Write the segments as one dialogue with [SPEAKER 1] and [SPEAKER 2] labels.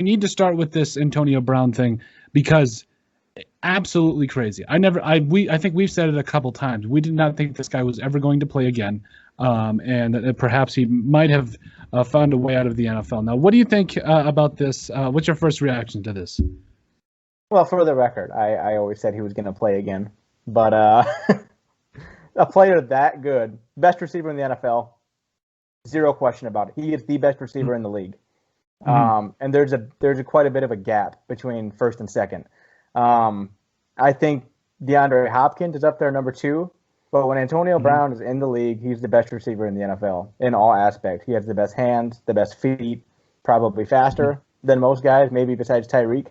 [SPEAKER 1] need to start with this Antonio Brown thing because absolutely crazy. I think we've said it a couple times. We did not think this guy was ever going to play again, and that perhaps he might have found a way out of the NFL. Now, what do you think about this? What's your first reaction to this?
[SPEAKER 2] Well, for the record, I always said he was going to play again. But a player that good, best receiver in the NFL, zero question about it. He is the best receiver in the league. And there's quite a bit of a gap between first and second. I think DeAndre Hopkins is up there number 2. But when Antonio Brown is in the league, he's the best receiver in the NFL in all aspects. He has the best hands, the best feet, probably faster than most guys, maybe besides Tyreek.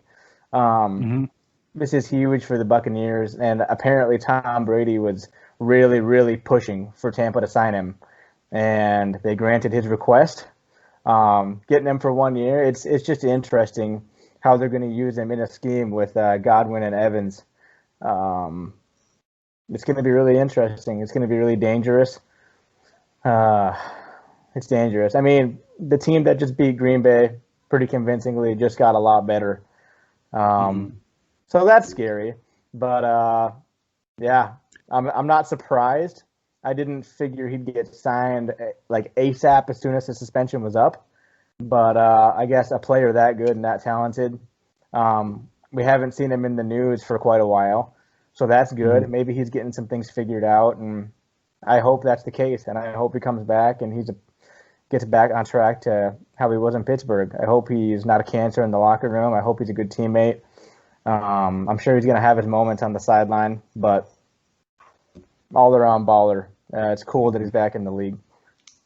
[SPEAKER 2] This is huge for the Buccaneers, and apparently Tom Brady was really, really pushing for Tampa to sign him, and they granted his request, getting him for 1 year. It's just interesting how they're going to use him in a scheme with Godwin and Evans. It's going to be really interesting. It's going to be really dangerous. It's dangerous. I mean, the team that just beat Green Bay pretty convincingly just got a lot better. So that's scary. But, yeah, I'm not surprised. I didn't figure he'd get signed like ASAP as soon as the suspension was up. But I guess a player that good and that talented, we haven't seen him in the news for quite a while. So that's good. Maybe he's getting some things figured out, and I hope that's the case. And I hope he comes back and gets back on track to how he was in Pittsburgh. I hope he's not a cancer in the locker room. I hope he's a good teammate. I'm sure he's going to have his moments on the sideline, but all around baller. It's cool that he's back in the league.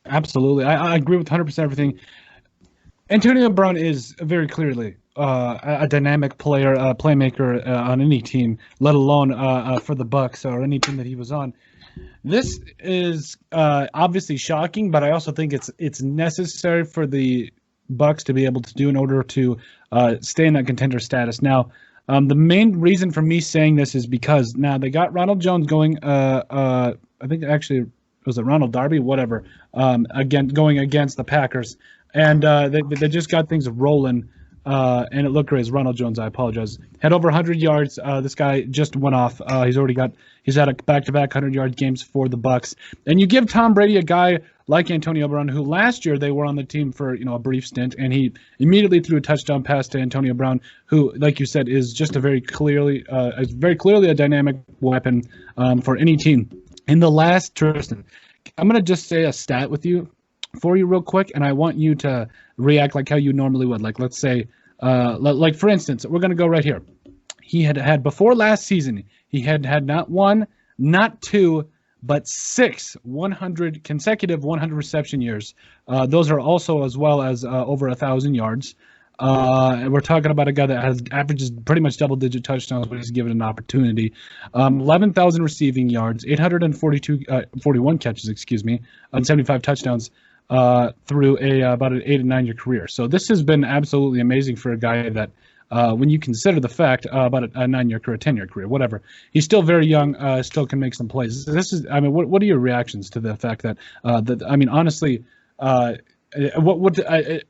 [SPEAKER 1] Absolutely. I agree with 100% everything. Antonio Brown is very clearly a dynamic player, playmaker on any team, let alone for the Bucs or any team that he was on. This is obviously shocking, but I also think it's necessary for the Bucs to be able to do in order to stay in that contender status. Now, the main reason for me saying this is because now they got Ronald Jones going. I think actually was it Ronald Darby, whatever. Again, going against the Packers, and they just got things rolling. And it looked great. As Ronald Jones, I apologize. Had over 100 yards. This guy just went off. He's had a back-to-back 100-yard games for the Bucs. And you give Tom Brady, a guy like Antonio Brown, who last year they were on the team for a brief stint, and he immediately threw a touchdown pass to Antonio Brown, who, like you said, is just very clearly a dynamic weapon for any team. In the last, Tristan, I'm gonna just say a stat for you real quick, and I want you to react like how you normally would. Like, let's say, like for instance, we're going to go right here. He had before last season, he had not 1, not 2, but 6 consecutive 100 reception years. Those are also as well as over 1,000 yards. And we're talking about a guy that averages pretty much double-digit touchdowns when he's given an opportunity. 11,000 receiving yards, 41 catches, on 75 touchdowns through about an 8 and 9 year career. So this has been absolutely amazing for a guy that, when you consider the fact about a 9-year career, 10-year career, whatever, he's still very young, still can make some plays. What are your reactions to the fact that, honestly,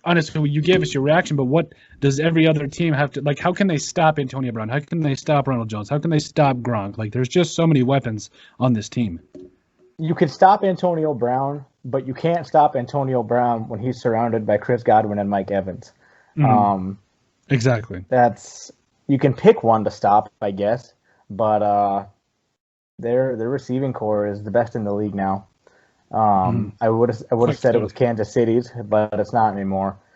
[SPEAKER 1] honestly, you gave us your reaction, but what does every other team have to, like, how can they stop Antonio Brown? How can they stop Ronald Jones? How can they stop Gronk? Like, there's just so many weapons on this team.
[SPEAKER 2] You can stop Antonio Brown, but you can't stop Antonio Brown when he's surrounded by Chris Godwin and Mike Evans.
[SPEAKER 1] Exactly.
[SPEAKER 2] You can pick one to stop, I guess, but their receiving core is the best in the league now. I would have said it was Kansas City's, but it's not anymore.